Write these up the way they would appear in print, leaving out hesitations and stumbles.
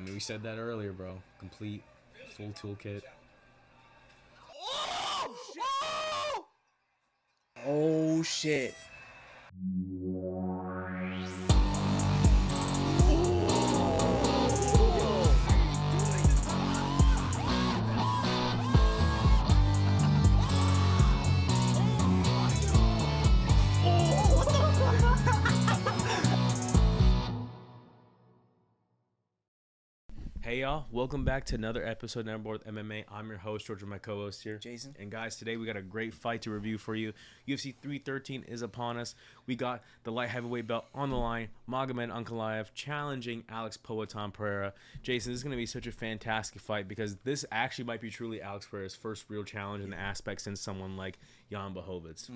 mean, we said that earlier, bro. Complete, full toolkit. Oh shit. Hey y'all, welcome back to another episode of Never Bored with MMA. I'm your host, George, and my co-host here, Jason. And guys, today we got a great fight to review for you. UFC 313 is upon us. We got the light heavyweight belt on the line. Magomed Ankalaev challenging Alex Pereira. Jason, this is going to be such a fantastic fight because this actually might be truly Alex Pereira's first real challenge in the aspect since someone like Jan Blachowicz.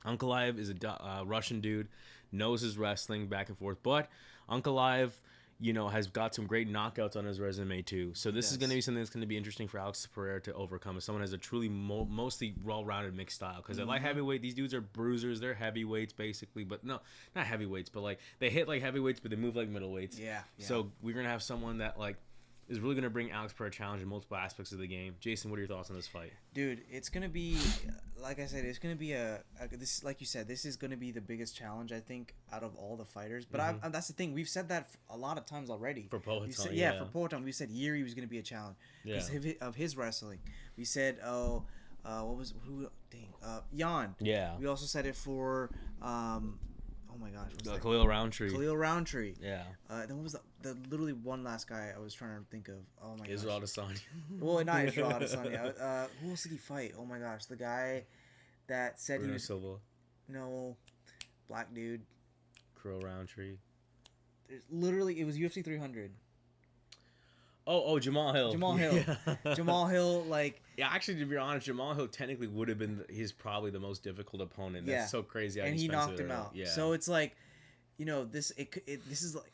Ankalaev is a Russian dude, knows his wrestling back and forth, but Ankalaev, you know, has got some great knockouts on his resume too. So this is going to be something that's going to be interesting for Alex Pereira to overcome. As someone who has a truly mostly well-rounded mixed style. Because at light heavyweight, these dudes are bruisers. They're heavyweights basically, but no, not heavyweights, but like they hit like heavyweights, but they move like middleweights. Yeah. So we're going to have someone that like is really going to bring Alex Pereira a challenge in multiple aspects of the game. Jason, what are your thoughts on this fight? Dude, it's going to be, like I said, it's going to be this, like you said, this is going to be the biggest challenge, I think, out of all the fighters. But that's the thing. We've said that a lot of times already. For Poatan, for Poatan, we said Yuri was going to be a challenge because of his wrestling. We said, Jan. Yeah. We also said it for, oh my gosh, Khalil Roundtree. Yeah. Then what was the literally one last guy I was trying to think of? Oh my gosh. Israel Adesanya. Well, not Israel Adesanya. Who else did he fight? Oh my gosh, the guy that said Bruno he was Silva. No, black dude. Khalil Roundtree. Literally, it was UFC 300. Oh, Jamal Hill. Yeah. Jamal Hill, like... Yeah, actually, to be honest, Jamal Hill technically would have been... He's probably the most difficult opponent. That's so crazy. And he knocked him out. Yeah. So it's like, you know, this is like...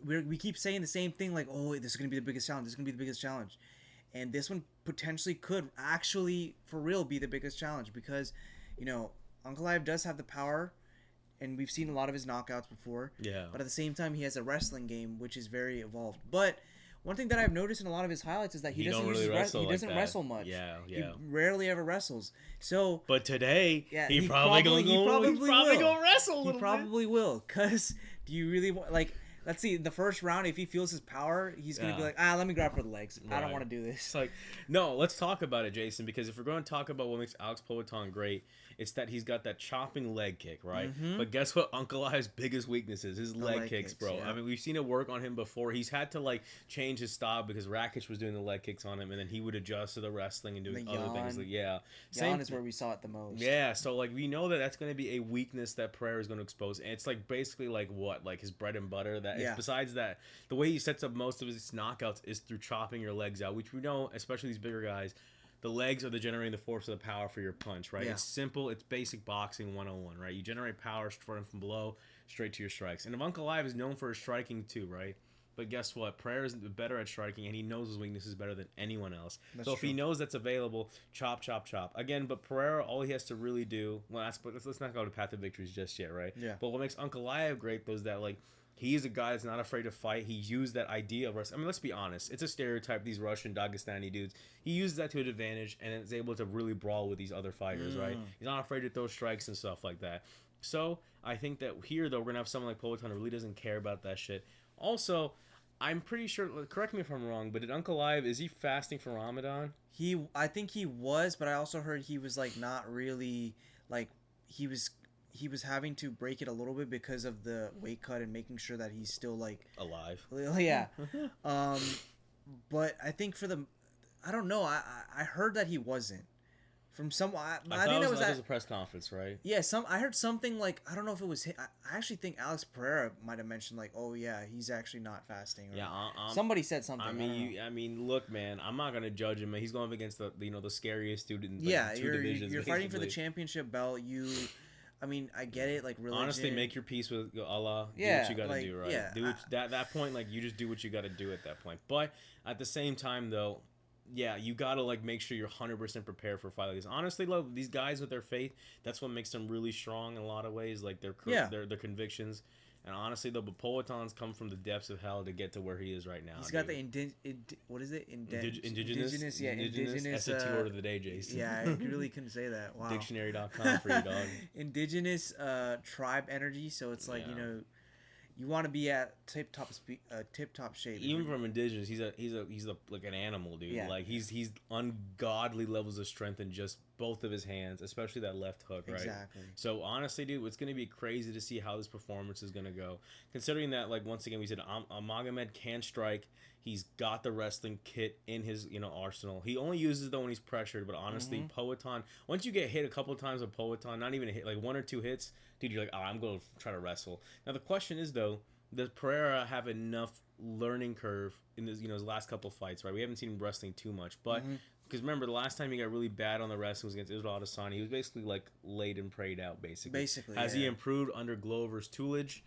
We keep saying the same thing, like, oh, this is going to be the biggest challenge. This is going to be the biggest challenge. And this one potentially could actually, for real, be the biggest challenge. Because, you know, Ankalaev does have the power... And we've seen a lot of his knockouts before. Yeah. But at the same time, he has a wrestling game, which is very evolved. But... One thing that I've noticed in a lot of his highlights is that he doesn't wrestle much. Yeah. He rarely ever wrestles. So, but today, he probably gonna wrestle. He probably will. Cause do you really want Let's see. In the first round, if he feels his power, he's gonna be like, let me grab for the legs. Right. I don't want to do this. It's like, no, let's talk about it, Jason. Because if we're going to talk about what makes Alex Pereira great, it's that he's got that chopping leg kick, right? But guess what? Ankalaev's biggest weakness is his leg kicks, bro. Yeah. I mean, we've seen it work on him before. He's had to like change his style because Rakic was doing the leg kicks on him, and then he would adjust to the wrestling and doing other things. Like, Jan is where we saw it the most. Yeah, so like we know that that's going to be a weakness that Pereira is going to expose, and it's like basically like what, like his bread and butter. Besides that, the way he sets up most of his knockouts is through chopping your legs out, which we know, especially these bigger guys. The legs are the generating the force of the power for your punch, right? Yeah. It's simple. It's basic boxing 101, right? You generate power from below straight to your strikes. And Ankalaev is known for his striking too, right? But guess what? Pereira is better at striking, and he knows his weaknesses better than anyone else. If he knows that's available, chop, chop, chop. Again, but Pereira, all he has to really do... Well, let's not go to path of victories just yet, right? Yeah. But what makes Ankalaev great, though, is that, like, he's a guy that's not afraid to fight. He used that idea of wrestling. I mean, let's be honest. It's a stereotype, these Russian, Dagestani dudes. He used that to his advantage and is able to really brawl with these other fighters, right? He's not afraid to throw strikes and stuff like that. So, I think that here, though, we're going to have someone like Poatan who really doesn't care about that shit. Also, I'm pretty sure, correct me if I'm wrong, but did Ankalaev, is he fasting for Ramadan? I think he was, but I also heard he was, like, not really, like, he was having to break it a little bit because of the weight cut and making sure that he's still like alive. Yeah. But I think I don't know. I heard that he wasn't. From some, I think that was a press conference, right? Yeah, I heard something like, I don't know if it was him. I actually think Alex Pereira might have mentioned like, oh yeah, he's actually not fasting. Or, somebody said something. I mean, look, man, I'm not gonna judge him. He's going up against the scariest dude in two divisions. You're fighting for the championship belt. I mean, I get it, like, religion. Honestly, make your peace with Allah. Yeah, do what you gotta do, right? Yeah, that point, like, you just do what you gotta do at that point. But at the same time, though, yeah, you gotta like make sure you're 100% prepared for a fight like this. Honestly, love these guys with their faith. That's what makes them really strong in a lot of ways. Like their convictions. And honestly, though, but Poaton's come from the depths of hell to get to where he is right now. He's got dude. the what is it? Indigenous. Yeah, indigenous. SAT word of the day, Jason. Yeah, I really couldn't say that. Wow. Dictionary.com for you, dog. Indigenous tribe energy. So it's like, you want to be at tip top shape. Even from indigenous, he's like an animal, dude. Yeah. Like he's ungodly levels of strength in just both of his hands, especially that left hook, right? Exactly. So honestly, dude, it's gonna be crazy to see how this performance is gonna go. Considering that, like once again, we said Magomed can strike. He's got the wrestling kit in his arsenal. He only uses it though when he's pressured. But honestly, Poatan, once you get hit a couple times with Poatan, not even a hit, like 1 or 2 hits, dude, you're like, I'm going to try to wrestle. Now the question is though, does Pereira have enough learning curve in his his last couple fights? Right, we haven't seen him wrestling too much, but because remember the last time he got really bad on the wrestling was against Israel Adesanya. He was basically like laid and prayed out. Basically, has he improved under Glover's tutelage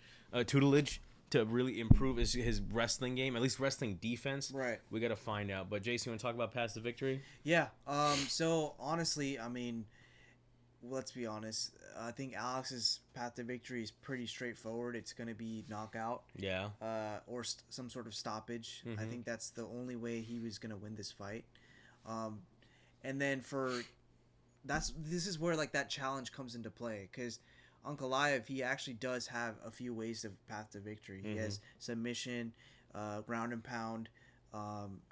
to really improve his wrestling game, at least wrestling defense? Right. We got to find out. But Jason, you want to talk about Path to Victory? Yeah. So honestly, I mean, let's be honest. I think Alex's path to victory is pretty straightforward. It's going to be knockout. Yeah. Or some sort of stoppage. I think that's the only way he was going to win this fight. And then this is where like that challenge comes into play, because Ankalaev, he actually does have a few ways of path to victory. He has submission, ground and pound,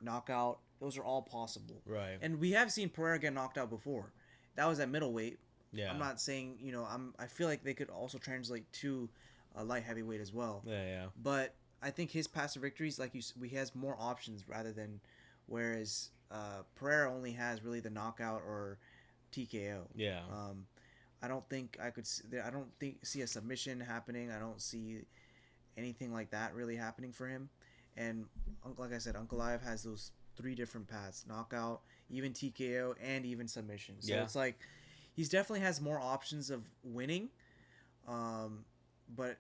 knockout. Those are all possible. Right. And we have seen Pereira get knocked out before. That was at middleweight. Yeah. I'm not saying, I feel like they could also translate to a light heavyweight as well. Yeah, yeah. But I think his path to victories, like he has more options rather than, whereas Pereira only has really the knockout or TKO. Yeah. I don't think see a submission happening. I don't see anything like that really happening for him. And like I said, Ankalaev has those 3 different paths: knockout, even TKO, and even submission. So it's like he's definitely has more options of winning. But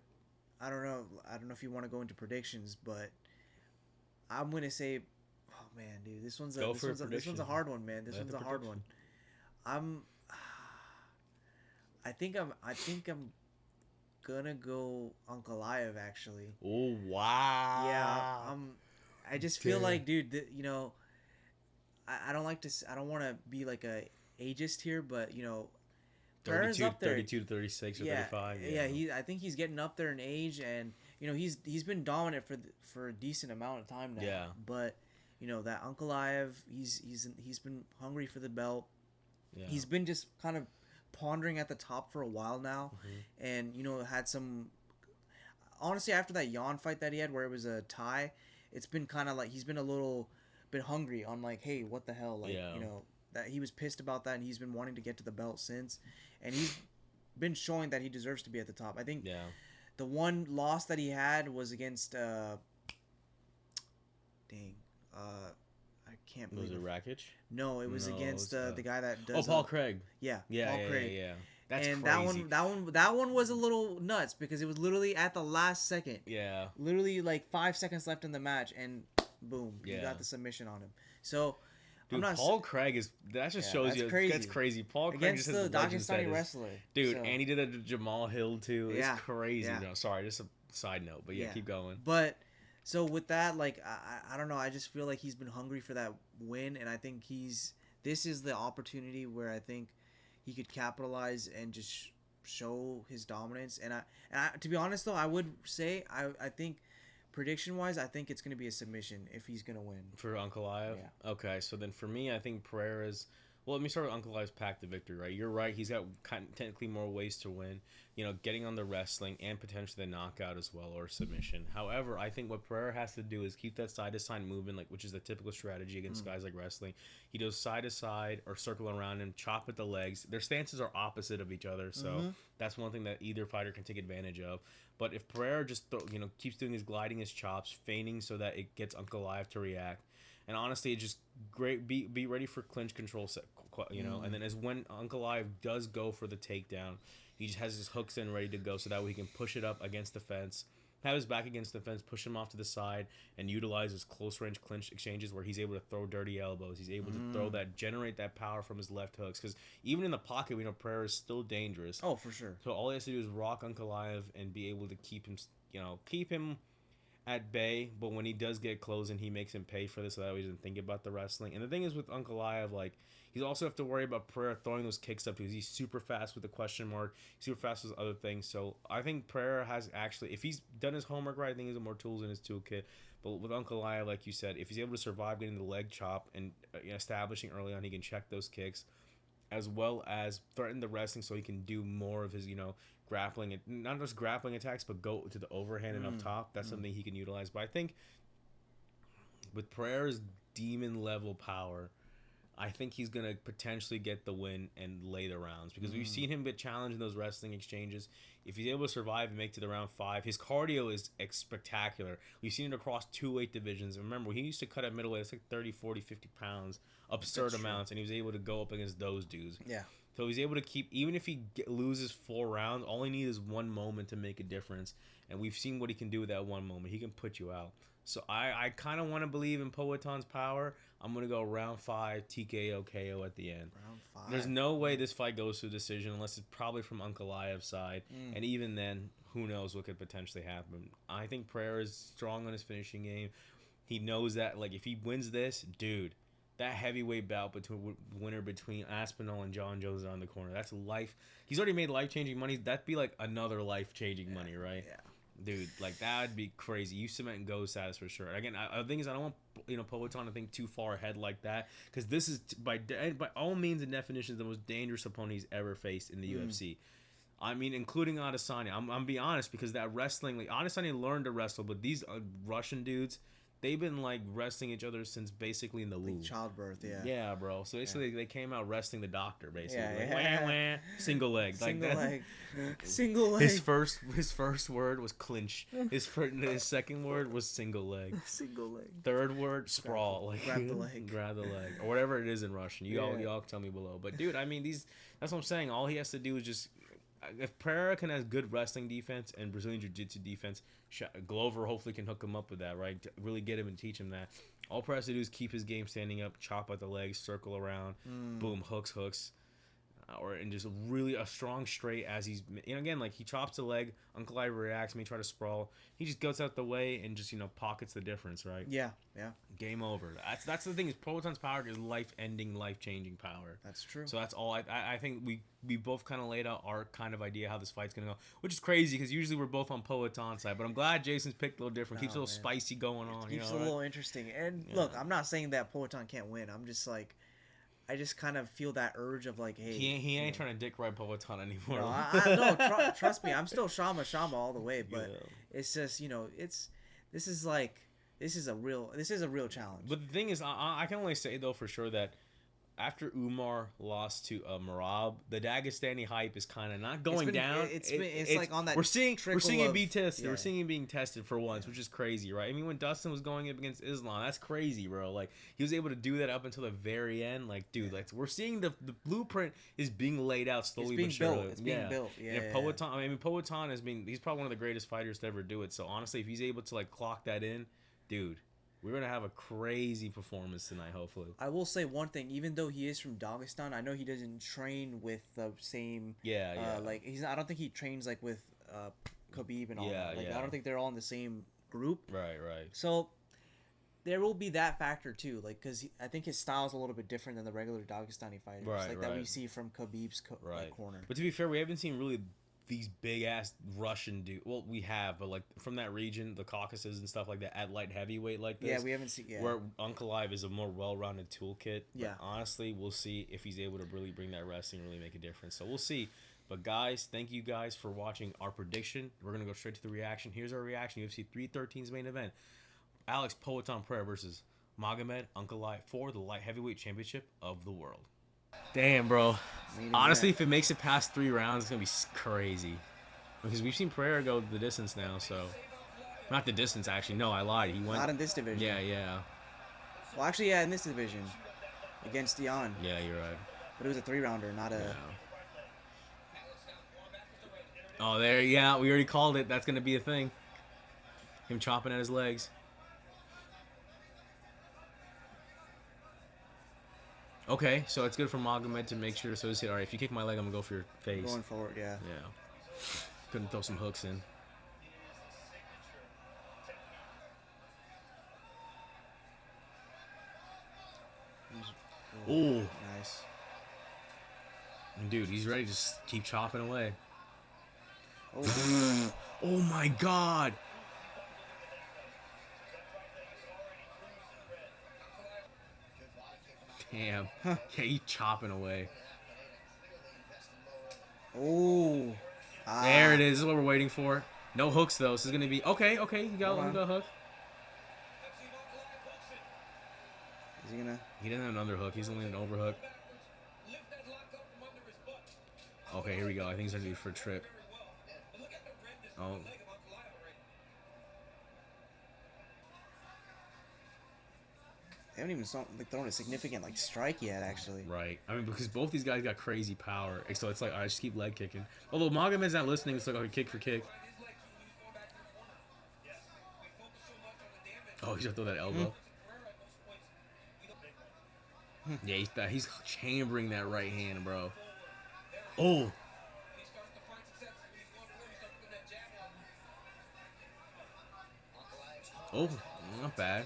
I don't know if you want to go into predictions, but I'm gonna say, oh man, dude, this one's a hard one, man. This one's a hard one. I think I'm gonna go Ankalaev, actually. Oh wow. Yeah. I just feel like, dude, I don't want to be like a ageist here, but 32 up there. 32 to 36 or 35. Yeah. I think he's getting up there in age, and he's been dominant for a decent amount of time now. Yeah. But that Ankalaev, he's been hungry for the belt. Yeah. He's been just kind of pondering at the top for a while now, and had some, honestly, after that Jan fight that he had where it was a tie, it's been kind of like he's been a little bit hungry on like, hey, what the hell, like that he was pissed about that, and he's been wanting to get to the belt since, and he's been showing that he deserves to be at the top. I think the one loss that he had was against I can't believe it. Was it Rakic? No, it was against the guy that does. Paul Craig. Yeah, Paul Craig. Yeah. That's and crazy. that one was a little nuts because it was literally at the last second. Yeah. Literally like 5 seconds left in the match, and boom, you got the submission on him. So. Dude, Paul Craig is that just shows you crazy. That's crazy. Paul Craig against the Dagestani wrestler, dude, and he did that to Jamal Hill too. It's crazy. Yeah. No, sorry, just a side note, but keep going. But so with that, like I don't know, I just feel like he's been hungry for that win, and I think this is the opportunity where I think he could capitalize and just show his dominance. And I to be honest though, I would say I think. Prediction wise, I think it's going to be a submission if he's going to win. For Ankalaev? Yeah. Okay, so then for me, I think Pereira's. Well, let me start with Ankalaev's path to victory, right? You're right. He's got technically more ways to win. Getting on the wrestling and potentially the knockout as well or submission. However, I think what Pereira has to do is keep that side-to-side movement, which is the typical strategy against guys like wrestling. He does side-to-side or circle around and chop at the legs. Their stances are opposite of each other, so that's one thing that either fighter can take advantage of. But if Pereira just keeps doing his gliding, his chops, feigning so that it gets Ankalaev to react, and honestly, it's just great. Be ready for clinch control, and then as when Ankalaev does go for the takedown, he just has his hooks in ready to go, so that way he can push it up against the fence, have his back against the fence, push him off to the side, and utilize his close range clinch exchanges where he's able to throw dirty elbows. He's able to throw that, generate that power from his left hooks. Because even in the pocket, we know Pereira is still dangerous. Oh, for sure. So all he has to do is rock Ankalaev and be able to keep him at bay. But when he does get close, and he makes him pay for this, so that way he doesn't think about the wrestling. And the thing is with Ankalaev, like, he's also have to worry about Pereira throwing those kicks up because he's super fast with the question mark, super fast with other things. So I think Pereira has actually, if he's done his homework right, I think he has more tools in his toolkit. But with Ankalaev, like you said, if he's able to survive getting the leg chop and establishing early on, he can check those kicks as well as threaten the wrestling so he can do more of his, grappling, and not just grappling attacks, but go to the overhand and up top. That's something he can utilize. But I think with Pereira's demon level power, I think he's going to potentially get the win and lay the rounds because we've seen him get challenged in those wrestling exchanges. If he's able to survive and make to the round 5, his cardio is spectacular. We've seen it across 2 weight divisions. Remember, he used to cut at middleweight. It's like 30, 40, 50 pounds, absurd amounts, and he was able to go up against those dudes. Yeah. So he's able to keep, even if he loses 4 rounds, all he needs is one moment to make a difference. And we've seen what he can do with that one moment. He can put you out. So I kind of want to believe in Poaton's power. I'm going to go round 5, TKO, KO at the end. Round 5. There's no way this fight goes to a decision unless it's probably from Ankalaev's side. And even then, who knows what could potentially happen. I think Pereira is strong on his finishing game. He knows that, like, if he wins this, dude, that heavyweight bout winner between Aspinall and John Jones on the corner. That's life. He's already made life-changing money. That'd be like another life-changing money, right? Yeah. Dude, like, that'd be crazy. You cement and go status for sure. Again, the thing is, I don't want Poaton to think too far ahead like that, because this is by all means and definitions the most dangerous opponent he's ever faced in the UFC. I mean, including Adesanya. I'm being honest, because that wrestling, like, Adesanya learned to wrestle, but these Russian dudes, they've been, like, wrestling each other since basically in the womb. Like childbirth, yeah. Yeah, bro. So basically, they came out wrestling the doctor, basically. Yeah, like, yeah. wah, wah, single leg. Single like that. leg. Single leg. His first word was clinch. His second word was single leg. Single leg. Third word, sprawl. Like, grab the leg. Grab the leg. Or whatever it is in Russian. Y'all tell me below. But, dude, I mean, that's what I'm saying. All he has to do is just... If Pereira can have good wrestling defense and Brazilian Jiu-Jitsu defense, Glover hopefully can hook him up with that, right? To really get him and teach him that. All Pereira has to do is keep his game standing up, chop at the legs, circle around, boom, hooks, and just really a strong straight as he's, again, like, he chops the leg, Ankalaev reacts, may try to sprawl, he just goes out the way and just, pockets the difference, right? Yeah. Game over. That's the thing, is Proton's power is life-ending, life-changing power. That's true. So that's all. I think we both kind of laid out our kind of idea how this fight's gonna go, which is crazy because usually we're both on Poaton's side, but I'm glad Jason's picked a little different. Keeps a little spicy going on. Keeps it a little interesting. And look, I'm not saying that Poaton can't win. I'm just like, I just kind of feel that urge of like, hey, he ain't trying to dick ride Poaton anymore. No, trust me, I'm still Shama all the way, but it's just, this is a real challenge. But the thing is, I can only say though for sure that after Umar lost to Merab, the Dagestani hype is kind of not going down. It's like on that. We're seeing it be tested. Yeah. We're seeing it being tested for once, which is crazy, right? I mean, when Dustin was going up against Islam, that's crazy, bro. Like, he was able to do that up until the very end. Like, dude, like, we're seeing the blueprint is being laid out slowly but surely. It's being built. Yeah. And Poaton, I mean, Poaton he's probably one of the greatest fighters to ever do it. So honestly, if he's able to, like, clock that in, dude, we're going to have a crazy performance tonight, hopefully. I will say one thing. Even though he is from Dagestan, I know he doesn't train with the same... like, I don't think he trains, like, with Khabib and all that. Like, I don't think they're all in the same group. Right. So, there will be that factor, too. Like, because I think his style is a little bit different than the regular Dagestani fighters. That we see from Khabib's corner. But to be fair, we haven't seen really these big ass Russian dude. Well, we have, but like from that region, the Caucasus and stuff like that, at light heavyweight like this. Yeah, we haven't seen. Yeah. Where Ankalaev is a more well-rounded toolkit. Yeah. But honestly, we'll see if he's able to really bring that wrestling and really make a difference. So we'll see. But guys, thank you guys for watching our prediction. We're gonna go straight to the reaction. Here's our reaction: UFC 313's main event. Alex Poaton Pereira versus Magomed Ankalaev for the light heavyweight championship of the world. Damn, bro. Honestly, if it makes it past 3 rounds, it's going to be crazy. Because we've seen Pereira go the distance now, so... Not the distance, actually. No, I lied. He went... Not in this division. Yeah. Well, actually, yeah, in this division. Against Dion. Yeah, you're right. But it was a 3-rounder, not a... Yeah. Oh, we already called it. That's going to be a thing. Him chopping at his legs. Okay, so it's good for Magomed to make sure. So he said, all right, if you kick my leg, I'm gonna go for your face. Going forward, yeah. Yeah. Couldn't throw some hooks in. Oh, Nice. dude, he's ready to just keep chopping away. Oh, Oh my God. Damn. Huh. Yeah, he's chopping away. oh. There it is. This is what we're waiting for. No hooks though. This is gonna be okay. Okay, he got Hold a hook. Is he gonna? He didn't have an underhook. He's only an overhook. Okay, here we go. I think he's gonna do for a trip. Oh. They haven't even thrown a significant strike yet, actually. Right. I mean, because both these guys got crazy power. So it's like, I just keep leg kicking. Although Magomed's not listening, it's like, okay, kick for kick. Oh, he's gonna throw that elbow. Yeah, he's chambering that right hand, bro. Oh. Oh, not bad.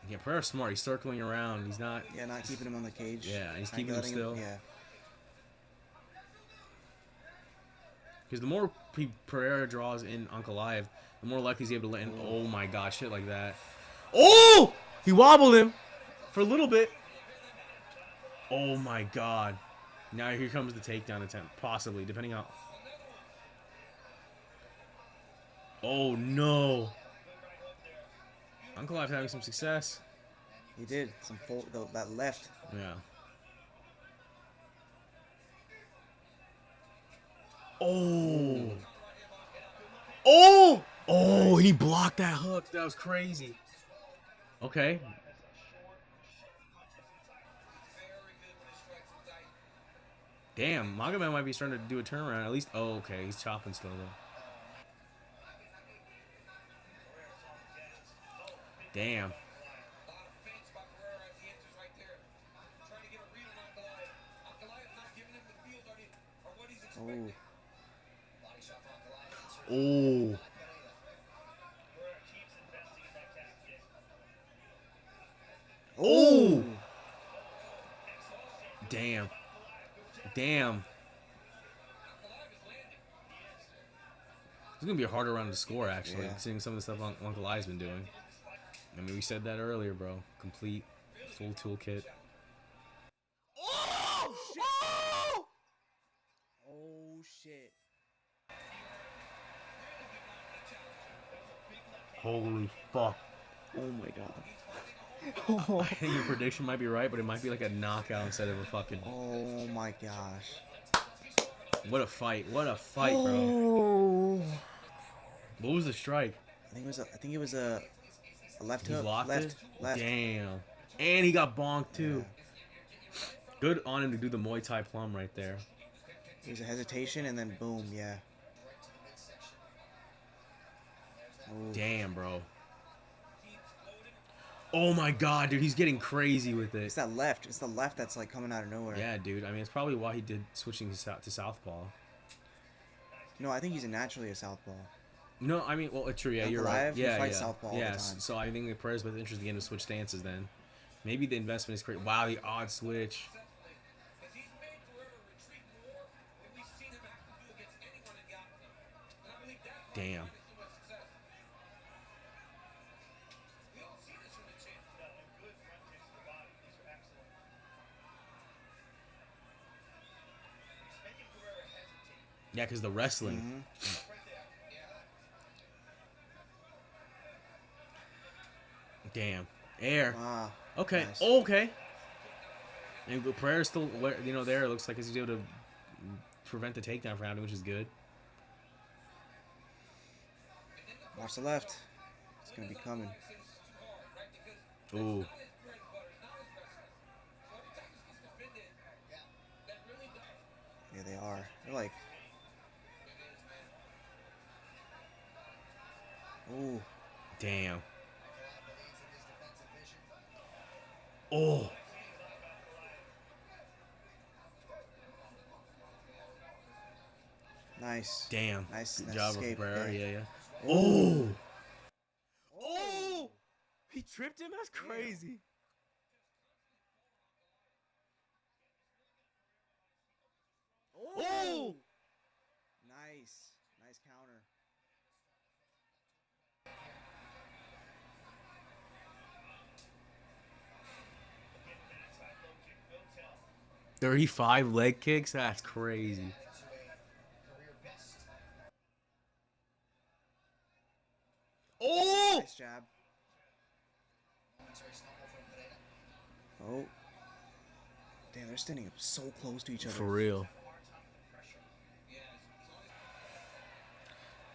Yeah, Pereira's smart. He's circling around. He's not. Yeah, not keeping him on the cage. Yeah, he's Not keeping him letting still. Yeah. Because the more Pereira draws in Ankalaev, the more likely he's able to let in. Oh my God, shit like that. Oh! He wobbled him for a little bit. Oh my God. Now here comes the takedown attempt. Possibly, depending on. Oh no. Ankalaev's having some success. He did. That left. Yeah. Oh. Oh. Oh, he blocked that hook. That was crazy. Okay. Damn, Magomed might be starting to do a turnaround. At least, oh, okay. He's chopping still, though. Damn. Oh. Oh. Oh. Damn. Damn. It's going to be a harder round to score, actually, Yeah. seeing some of the stuff Ankalaev's been doing. I mean, we said that earlier, bro. Complete, full toolkit. Oh! Shit. Oh! Oh shit. Holy fuck. Oh my God. I think your prediction might be right, but it might be like a knockout instead of a fucking... Oh my gosh. What a fight. What a fight, bro. Oh. What was the strike? I think it was a left He hook. blocked Left. it? Left. Damn. And he got bonked, too. Good on him to do the Muay Thai plum right there. It was a hesitation and then boom. Yeah. Oh. Damn, bro. Oh my God, dude, he's getting crazy with It's it. that left. It's the left that's coming out of nowhere. Yeah, dude. I mean, it's probably why he did switching to southpaw. No, I think he's naturally a southpaw. No, I mean, well, true. Yeah, you're right. Ankalaev, he Yeah, fights yeah. southpaw all the time. So I think the Pereira's both interested in to switch stances then. Maybe the investment is great. Wow, the odd switch. Damn. Yeah, because the wrestling. Damn. Air. Ah. Okay. Nice. Oh, okay. And Pereira's still, there. It looks like he's able to prevent the takedown from happening, which is good. Watch the left. It's gonna be coming. Ooh. Yeah, they are. They're like. Damn. Oh. Nice. Damn. Nice. Good Nice job of escape. Pereira. Yeah. Yeah, yeah. Oh. Oh. Oh. He tripped him? That's crazy. Oh. Nice. Nice counter. $35 leg kicks? That's crazy. Oh! Nice jab. Oh. Damn, they're standing up so close to each other. For real.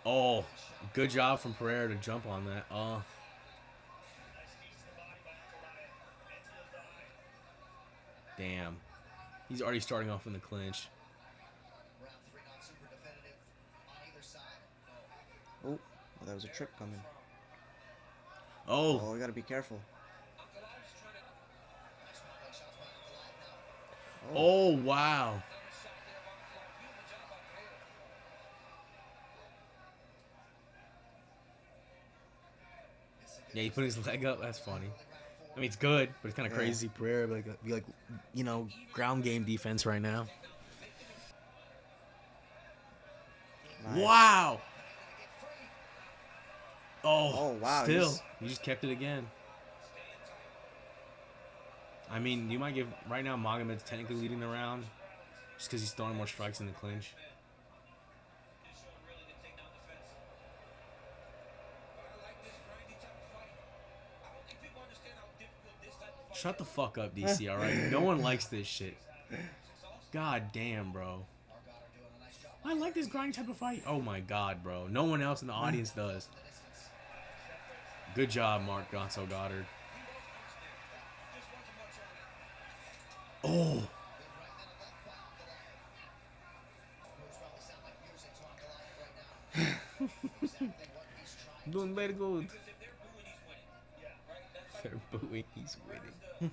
Oh, good job from Pereira to jump on that. Damn. He's already starting off in the clinch. Oh, well, that was a trip coming. Oh. Oh, we gotta be careful. Oh, wow. Yeah, he put his leg up. That's funny. I mean, it's good, but it's kind of crazy. Pereira be like, ground game defense right now. Nice. Wow. Oh, wow. Still, he just kept it again. I mean, you might give right now. Magomed's technically leading the round, just because he's throwing more strikes in the clinch. Shut the fuck up, DC. All right, no one likes this shit. God damn, bro. I like this grinding type of fight. Oh my god, bro. No one else in the audience does. Good job, Mark Gonzo Goddard. Oh. Doing very good. They're booing. He's winning.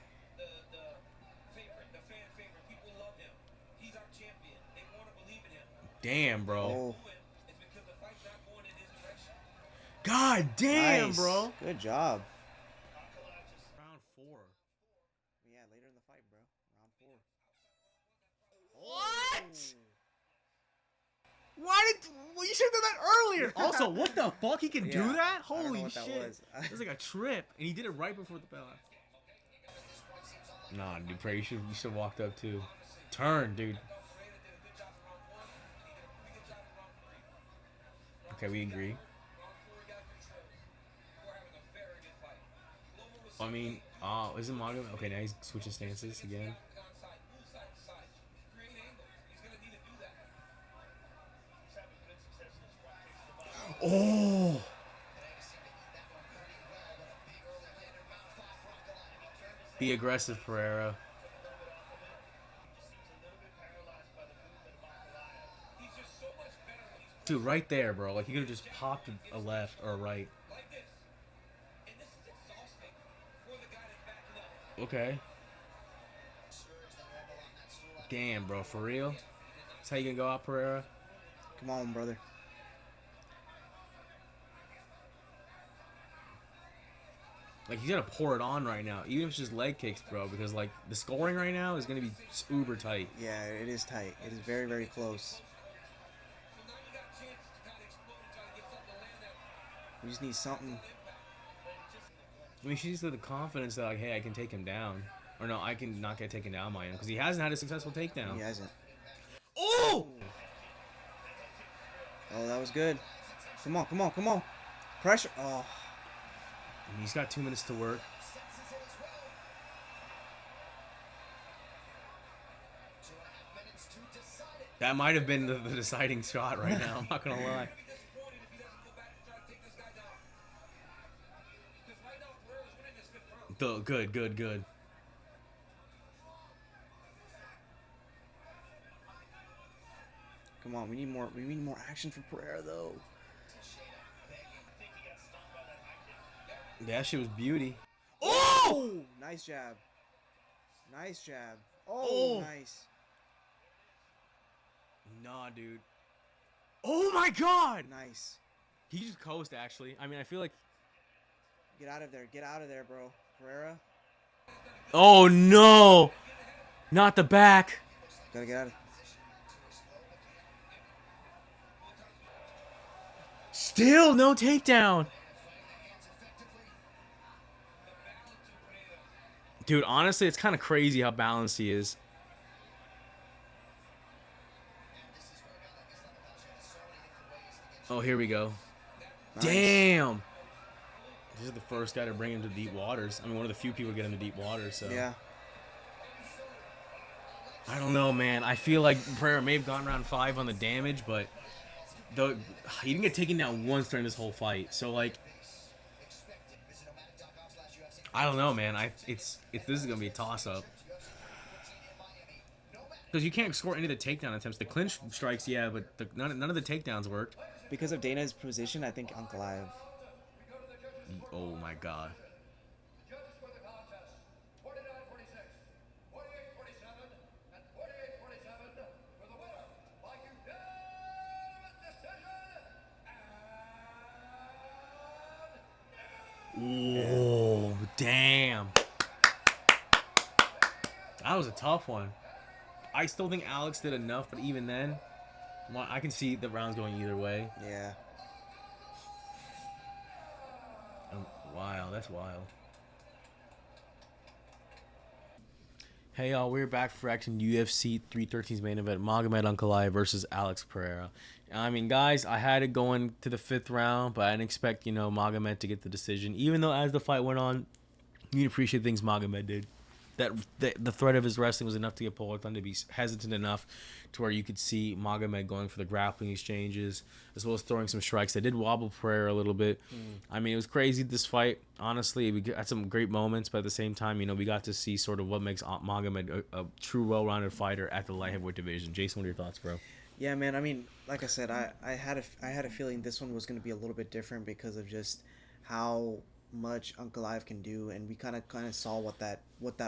Damn, bro. Oh. God damn, Nice. bro. Good job. Round 4. Yeah, later in the fight, bro. Round 4. What? Why did? Well, you should have done that earlier. Also, what the fuck? He can do that? Holy shit! That was like a trip, and he did it right before the bell. Nah, dude, Pereira, you should have walked up too. Turn, dude. Okay, we agree. I mean, isn't Magomed? Okay, now he's switching stances again. Oh! Be aggressive, Pereira. Dude, right there, bro. Like, he could have just popped a left or a right. Okay. Damn, bro. For real? That's how you gonna go out, Pereira? Come on, brother. Like, you gotta pour it on right now, even if it's just leg kicks, bro. Because, like, the scoring right now is gonna be uber tight. Yeah, it is tight. It is very, very close. We just need something. I mean, she just had the confidence that, like, hey, I can take him down. Or no, I can not get taken down by him. Because he hasn't had a successful takedown. He hasn't. Oh! Oh, that was good. Come on, come on, come on. Pressure. Oh. I mean, he's got 2 minutes to work. That might have been the deciding shot right now. I'm not going to lie. Good, good, good. Come on, we need more action from Pereira though. That shit was beauty. Oh! Nice jab. Nice jab. Oh, nice. Nah, dude. Oh my god! Nice. He just coast, actually. I mean, I feel like... Get out of there. Get out of there, bro. Pereira. Oh, no! Not the back. Gotta get out of... Still no takedown. Dude, honestly, it's kind of crazy how balanced he is. Oh, here we go. Nice. Damn. This is the first guy to bring him to deep waters. I mean, one of the few people to get him to deep waters. So yeah. I don't know, man. I feel like Pereira may have gone round 5 on the damage, but he didn't get taken down once during this whole fight. So like, I don't know, man. This is gonna be a toss up because you can't score any of the takedown attempts. The clinch strikes, yeah, but none of the takedowns worked. Because of Dana's position, I think Ankalaev. Oh my god. Oh, damn. That was a tough one. I still think Alex did enough, but even then, I can see the rounds going either way. Yeah. Wow, that's wild. Hey y'all, we're back for action UFC 313's main event, Magomed Ankalaev versus Alex Pereira. I mean, guys, I had it going to the 5th round, but I didn't expect, Magomed to get the decision. Even though as the fight went on, you can appreciate things Magomed did. That the threat of his wrestling was enough to get Poatan to be hesitant enough to where you could see Magomed going for the grappling exchanges as well as throwing some strikes. They did wobble Pereira a little bit. I mean, it was crazy, this fight. Honestly, we had some great moments, but at the same time, we got to see sort of what makes Magomed a true well-rounded fighter at the light heavyweight division. Jason, what are your thoughts, bro? Yeah, man. I mean, like I said, I had a feeling this one was going to be a little bit different because of just how much Ankalaev can do, and we kind of saw what that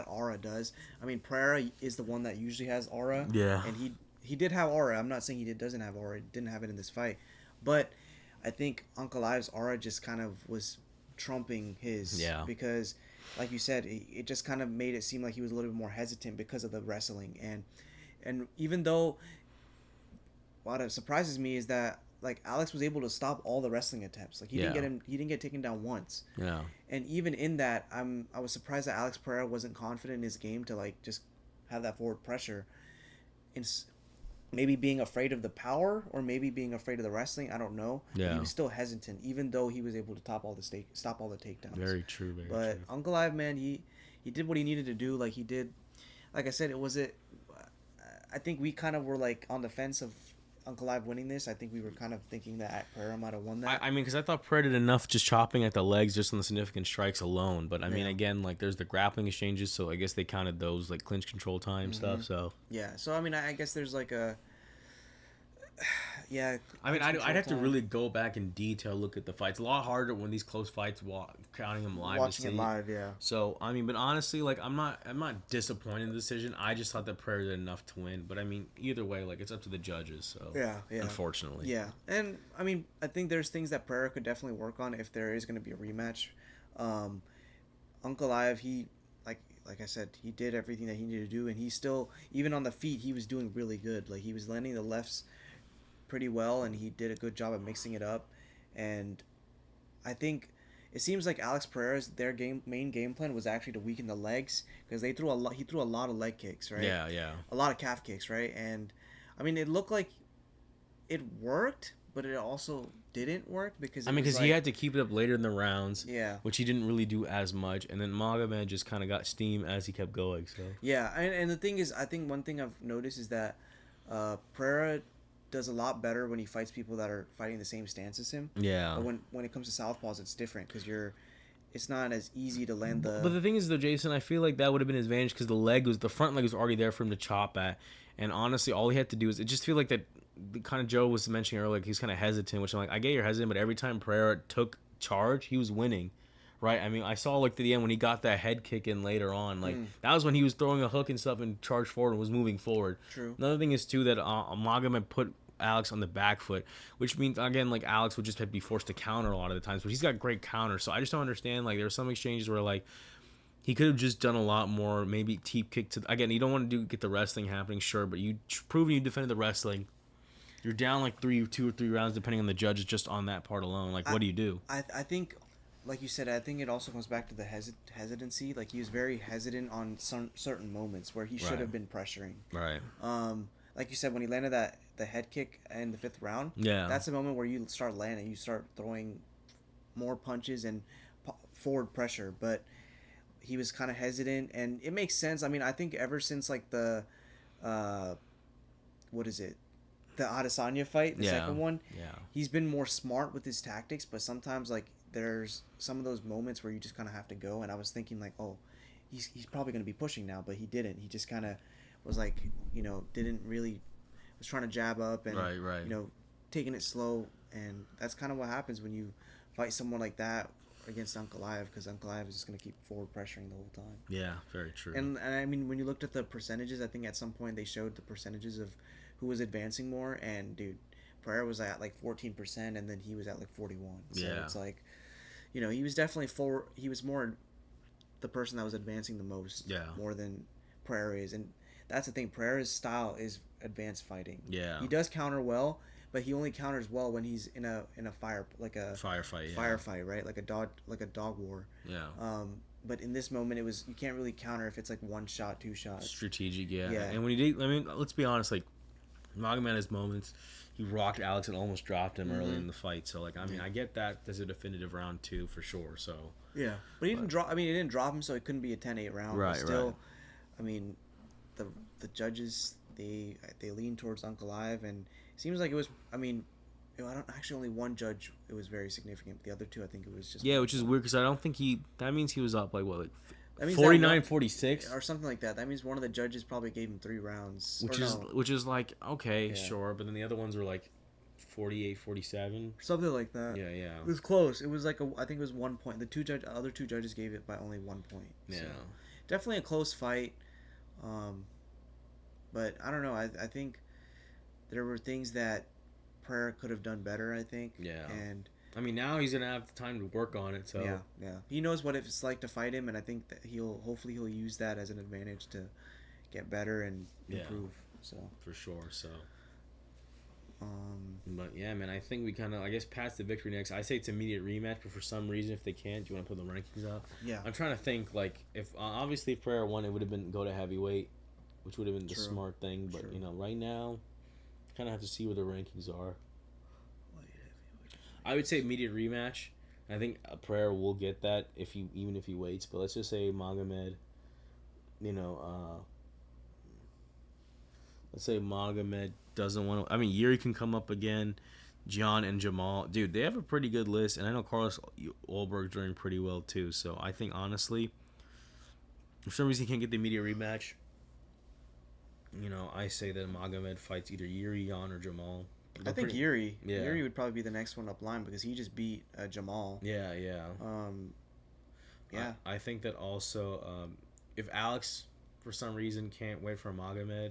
aura does. I mean, Pereira is the one that usually has aura. Yeah. And he did have aura. I'm not saying he doesn't have aura. He didn't have it in this fight, but I think Ankalaev's aura just kind of was trumping his. Yeah. Because, like you said, it just kind of made it seem like he was a little bit more hesitant because of the wrestling, and even though what surprises me is that like Alex was able to stop all the wrestling attempts. Like he didn't get taken down once. Yeah. And even in that, I was surprised that Alex Pereira wasn't confident in his game to like just have that forward pressure. And maybe being afraid of the power or maybe being afraid of the wrestling, I don't know. Yeah. But he was still hesitant, even though he was able to stop all the takedowns. Very true. Very but true. Ankalaev, man, he did what he needed to do. Like he did, like I said, I think we kind of were like on the fence of Ankalaev winning this. I think we were kind of thinking that Pereira might have won that. I mean, because I thought Pereira did enough just chopping at the legs just on the significant strikes alone. But I mean, again, like there's the grappling exchanges, so I guess they counted those like clinch control time stuff. So yeah, so I mean, I guess there's like a yeah. I mean, I'd have to really go back in detail look at the fights. A lot harder when these close fights, counting them live. Watching it live, yeah. So I mean, but honestly, like I'm not disappointed in the decision. I just thought that Pereira did enough to win. But I mean, either way, like it's up to the judges. So yeah. Unfortunately. Yeah, and I mean, I think there's things that Pereira could definitely work on if there is going to be a rematch. Ankalaev, he like I said, he did everything that he needed to do, and he still, even on the feet, he was doing really good. Like he was landing the lefts pretty well, and he did a good job of mixing it up. And I think it seems like Alex Pereira's main game plan was actually to weaken the legs, because he threw a lot of leg kicks, right? Yeah. A lot of calf kicks, right? And I mean, it looked like it worked, but it also didn't work because he had to keep it up later in the rounds, yeah, which he didn't really do as much, and then Magomed just kind of got steam as he kept going. So yeah, and the thing is, I think one thing I've noticed is that Pereira does a lot better when he fights people that are fighting the same stance as him. Yeah. But when it comes to southpaws, it's different because it's not as easy to land the. But the thing is, though, Jason, I feel like that would have been his advantage because the front leg was already there for him to chop at, and honestly, all he had to do is, it just feel like that. The kind of Joe was mentioning earlier, like he's kind of hesitant, which I'm like, I get you're hesitant, but every time Pereira took charge, he was winning, right? I mean, I saw like to the end when he got that head kick in later on. Like that was when he was throwing a hook and stuff and charged forward and was moving forward. True. Another thing is too that Magomed put Alex on the back foot, which means again like Alex would just have to be forced to counter a lot of the times. But he's got great counters, so I just don't understand. Like there were some exchanges where like he could have just done a lot more. Maybe teep kick to again. You don't want to get the wrestling happening, sure, but you proven you defended the wrestling. You're down like 2 or 3 rounds depending on the judges just on that part alone. Like what do you do? I think, like you said, I think it also comes back to the hesitancy. Like he was very hesitant on some certain moments where he should have been pressuring. Right. Like you said, when he landed the head kick in the 5th round, that's the moment where you start landing. You start throwing more punches and forward pressure. But he was kind of hesitant, and it makes sense. I mean, I think ever since like the, what is it? The Adesanya fight, the second one, he's been more smart with his tactics, but sometimes like there's some of those moments where you just kind of have to go. And I was thinking like, oh, he's probably going to be pushing now, but he didn't. He just kind of was like, didn't really, was trying to jab up and taking it slow. And that's kind of what happens when you fight someone like that against Ankalaev, because Ankalaev is just going to keep forward pressuring the whole time. Yeah, very true. And I mean, when you looked at the percentages, I think at some point they showed the percentages of who was advancing more, and dude, Pereira was at like 14%, and then he was at like 41. So it's like, he was definitely he was more the person that was advancing the most, more than Pereira is. And that's the thing, Pereira's style is advanced fighting. He does counter well, but he only counters well when he's in a firefight, right? Like a dog war. But in this moment, you can't really counter if it's like 1 shot, 2 shots. Strategic, And when he did, I mean, let's be honest, like Magomed had his moments. He rocked Alex and almost dropped him early in the fight. So like, I mean, I get that there's a definitive round 2 for sure. So but he didn't drop. I mean, he didn't drop him, so it couldn't be a 10-8 round. Right, but still, right. I mean, the judges they lean towards Ankalaev, and it seems like it was. I mean, I don't actually only one judge. It was very significant. The other 2, I think it was just. Yeah, which is weird because I don't think that means he was up like what, like that means 49-46 or something like that. That means one of the judges probably gave him 3 rounds, which is like okay, sure, but then the other ones were like 48-47, something like that. Yeah. It was close. It was like I think it was 1 point. The other two judges gave it by only 1 point. Yeah, so, definitely a close fight. But I don't know. I think there were things that Pereira could have done better. I think. Yeah. And I mean, now he's gonna have the time to work on it. So yeah. He knows what it's like to fight him, and I think that hopefully he'll use that as an advantage to get better and improve. So for sure. So. But yeah, man, I think we kind of, I guess, passed the victory next. I say it's immediate rematch, but for some reason, if they can't, do you want to put the rankings up? Yeah. I'm trying to think, like, if obviously if Pereira won, it would have been go to heavyweight, which would have been the smart thing. But right now, kind of have to see where the rankings are. I would say immediate rematch. I think Pereira will get that even if he waits. But let's just say Magomed, let's say Magomed doesn't want to. I mean, Yuri can come up again. John and Jamal, dude, they have a pretty good list, and I know Carlos Ulberg's doing pretty well too. So I think honestly, if for some reason he can't get the immediate rematch, I say that Magomed fights either Yuri, Jan, or Jamal. I think Yuri. Yeah. Yuri would probably be the next one up line because he just beat Jamal. Yeah. Yeah. I think that also, if Alex for some reason can't wait for Magomed,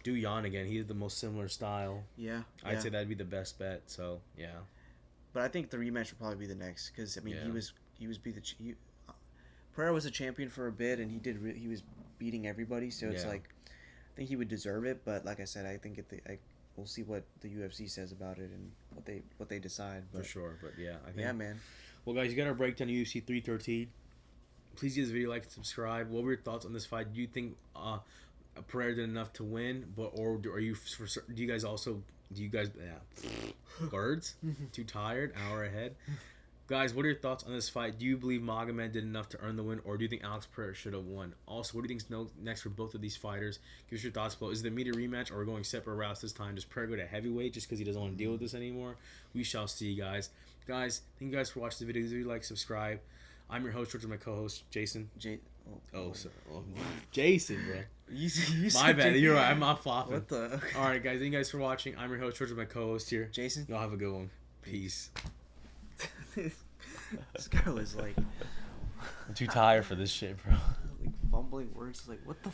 do Jan again. He has the most similar style. Yeah. I'd say that'd be the best bet. So yeah. But I think the rematch would probably be the next because I mean Pereira was a champion for a bit and he was beating everybody. So it's like I think he would deserve it. But like I said, I think we'll see what the UFC says about it and what they decide. But, for sure. But yeah, I think. Yeah, man. Well, guys, you got our breakdown of UFC 313. Please give this video a like and subscribe. What were your thoughts on this fight? Do you think Pereira did enough to win, do you guys words too tired, hour ahead, guys? What are your thoughts on this fight? Do you believe Magomed did enough to earn the win, or do you think Alex Pereira should have won? Also, what do you think's next for both of these fighters? Give us your thoughts below. Is it the immediate rematch, or are we going separate routes this time? Does Pereira go to heavyweight just because he doesn't want to deal with this anymore? We shall see, guys. Thank you guys for watching the video. If you like, subscribe. I'm your host, George, with my co-host Jason. Jason, bro. You my bad. You're right. I'm not flopping. What the? All right, guys. Thank you guys for watching. I'm your host, George, with my co-host here, Jason. Y'all have a good one. Peace. This guy was like I'm too tired for this shit, bro. like fumbling words. Like what the.